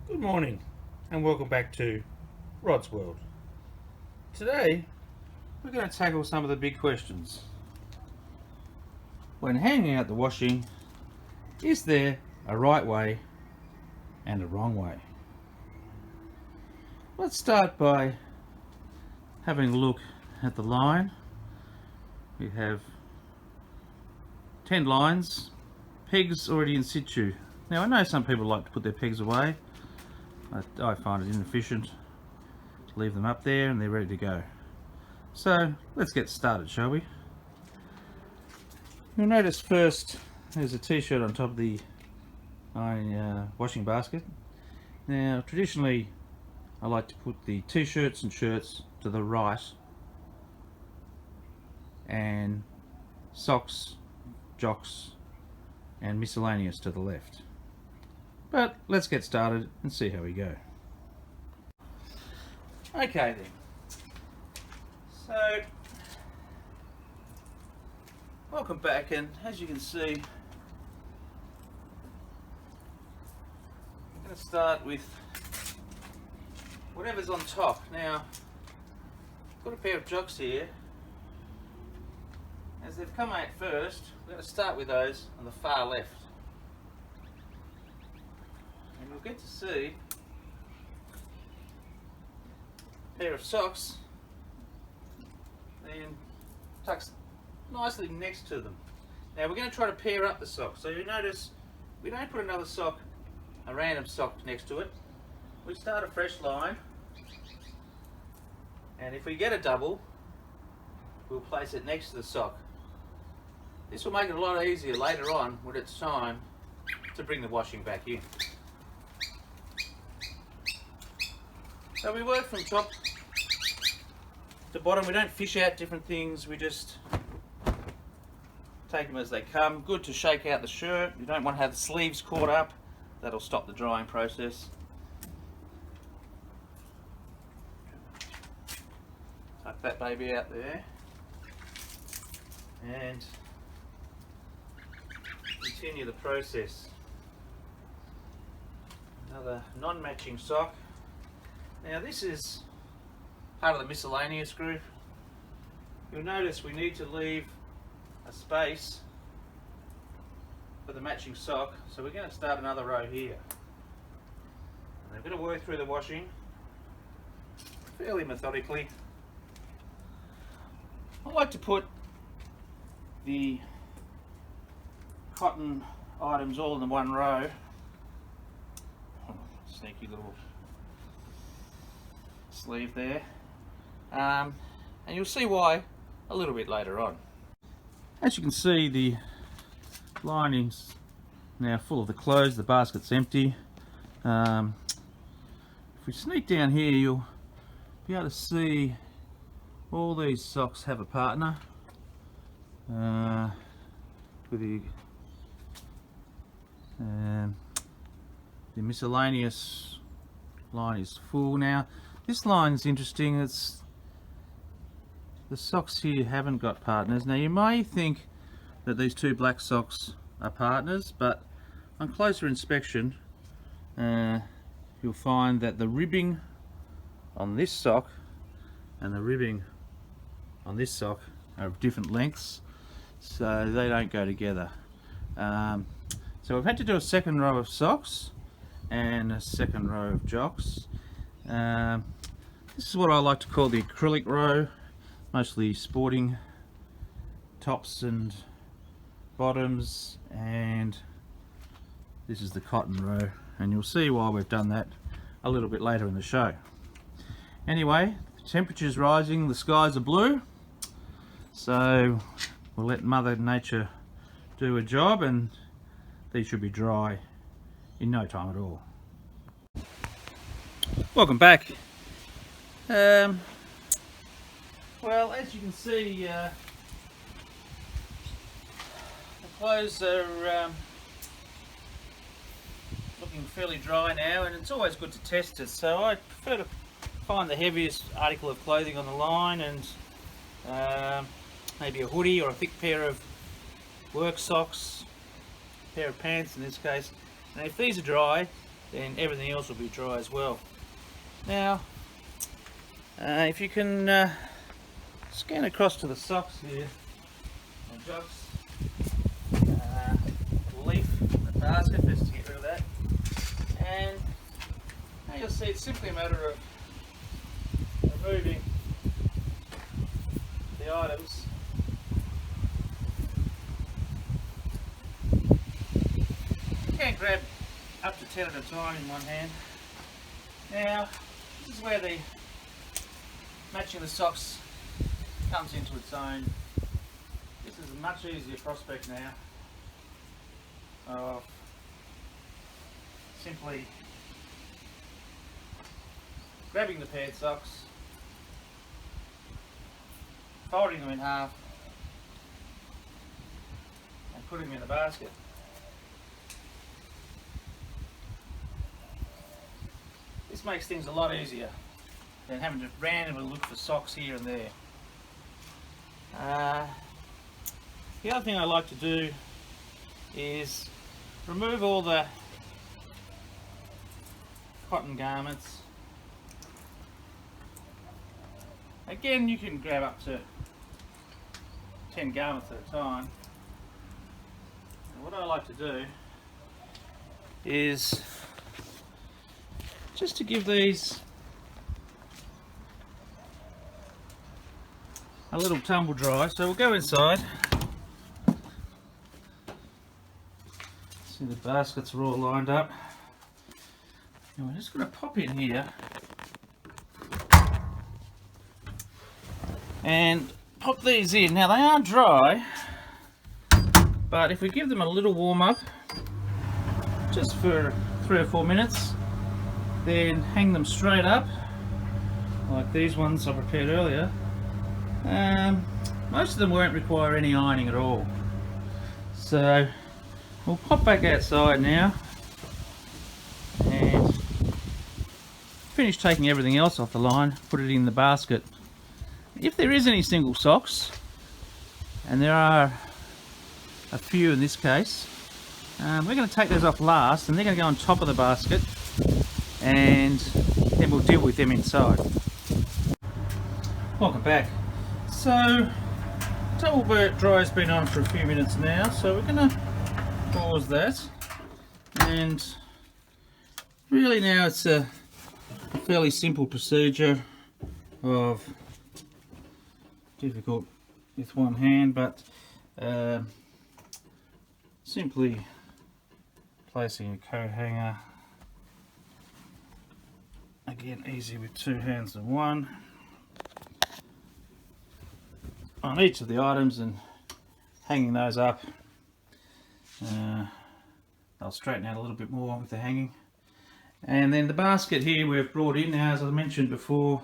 Good morning and welcome back to Rod's World. Today we're going to tackle some of the big questions. When hanging out the washing, is there a right way and a wrong way? Let's start by having a look at the line. We have 10 lines, pegs already in situ. Now I know some people like to put their pegs away. I find it inefficient to leave them up there and they're ready to go. So let's get started, shall we? You'll notice first there's a t-shirt on top of the washing basket. Now traditionally I like to put the t-shirts and shirts to the right and socks, jocks and miscellaneous to the left. But let's get started and see how we go. Okay then. So, welcome back, and as you can see, I'm going to start with whatever's on top. Now, I've got a pair of jocks here. As they've come out first, we're going to start with those on the far left. And you'll get to see a pair of socks then tucked nicely next to them. Now we're going to try to pair up the socks. So you notice we don't put another sock, a random sock next to it. We start a fresh line, and if we get a double, we'll place it next to the sock. This will make it a lot easier later on when it's time to bring the washing back in. So we work from top to bottom. We don't fish out different things, we just take them as they come. Good to shake out the shirt. You don't want to have the sleeves caught up. That'll stop the drying process. Tuck that baby out there and continue the process. Another non-matching sock. Now this is part of the miscellaneous group. You'll notice we need to leave a space for the matching sock, so we're going to start another row here. And we're going to work through the washing fairly methodically. I like to put the cotton items all in one row. Sneaky little sleeve there, and you'll see why a little bit later on. As you can see, the lining's now full of the clothes, the basket's empty. If we sneak down here, you'll be able to see all these socks have a partner. With the miscellaneous line is full now. This line's interesting. It's the socks here haven't got partners. Now you may think that these two black socks are partners, but on closer inspection you'll find that the ribbing on this sock and the ribbing on this sock are of different lengths, so they don't go together. So we've had to do a second row of socks and a second row of jocks. This is what I like to call the acrylic row, mostly sporting tops and bottoms, and this is the cotton row, and you'll see why we've done that a little bit later in the show. Anyway, the temperature's rising, the skies are blue, so we'll let Mother Nature do a job, and these should be dry in no time at all. Welcome back. Well, as you can see, the clothes are looking fairly dry now, and it's always good to test it. So I prefer to find the heaviest article of clothing on the line, and maybe a hoodie or a thick pair of work socks, a pair of pants in this case. And if these are dry, then everything else will be dry as well. Now, if you can scan across to the socks here, and just leaf in the basket just to get rid of that, and now you'll see it's simply a matter of removing the items. You can grab up to 10 at a time in one hand. Now, this is where the matching the socks comes into its own. This is a much easier prospect now of simply grabbing the paired socks, folding them in half and putting them in the basket. This makes things a lot easier than having to randomly look for socks here and there. The other thing I like to do is remove all the cotton garments. Again, you can grab up to 10 garments at a time. And what I like to do is just to give these a little tumble dry. So we'll go inside. See, the baskets are all lined up. And we're just going to pop in here and pop these in. Now they are dry, but if we give them a little warm up just for 3 or 4 minutes, then hang them straight up like these ones I prepared earlier, most of them won't require any ironing at all. So we'll pop back outside now and finish taking everything else off the line, put it in the basket. If there is any single socks, and there are a few in this case, we're going to take those off last, and they're going to go on top of the basket, and then we'll deal with them inside. Welcome back. So tumble dry has been on for a few minutes now, so we're going to pause that, and really now it's a fairly simple procedure of difficult with one hand, but simply placing a coat hanger, again easy with 2 hands than one, on each of the items and hanging those up. They'll straighten out a little bit more with the hanging. And then the basket here we've brought in now, as I mentioned before,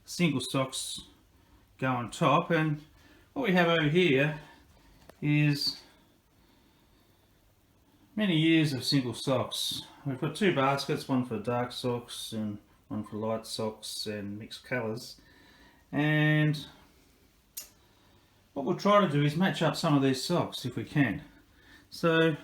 single socks go on top, and what we have over here is many years of single socks. We've got 2 baskets, one for dark socks and one for light socks and mixed colours, and what we'll try to do is match up some of these socks if we can. So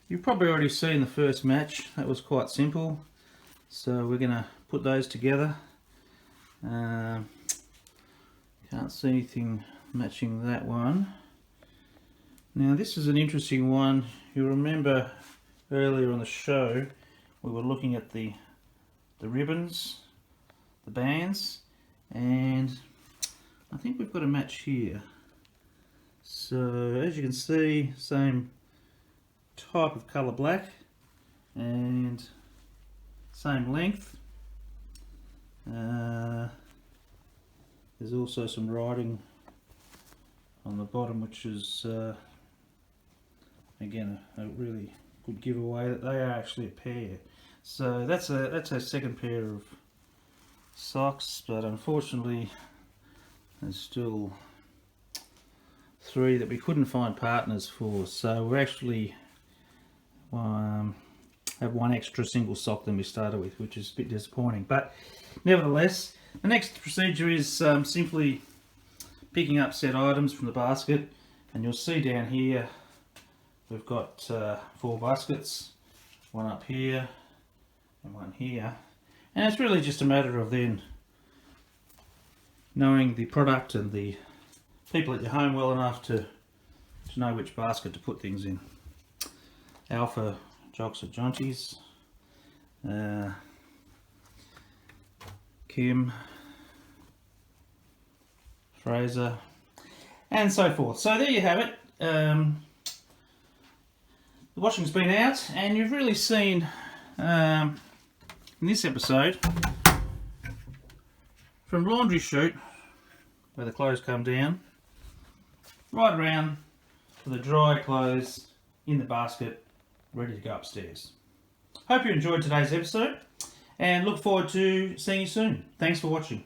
you've probably already seen the first match, that was quite simple, so we're going to put those together. Can't see anything matching that one. Now this is an interesting one. You remember earlier on the show we were looking at the ribbons, the bands, and I think we've got a match here. So as you can see, same type of colour black and same length. There's also some writing on the bottom, which is again a really good giveaway that they are actually a pair. So that's our second pair of socks, but unfortunately there's still 3 that we couldn't find partners for, so we're actually have 1 extra single sock than we started with, which is a bit disappointing. But nevertheless, the next procedure is simply picking up said items from the basket, and you'll see down here we've got 4 baskets, one up here, and one here. And it's really just a matter of then knowing the product and the people at your home well enough to know which basket to put things in. Alpha Jocks at Jonty's, Kim, Fraser, and so forth. So there you have it. The washing's been out, and you've really seen in this episode from laundry chute, where the clothes come down, right around to the dry clothes in the basket, ready to go upstairs. Hope you enjoyed today's episode and look forward to seeing you soon. Thanks for watching.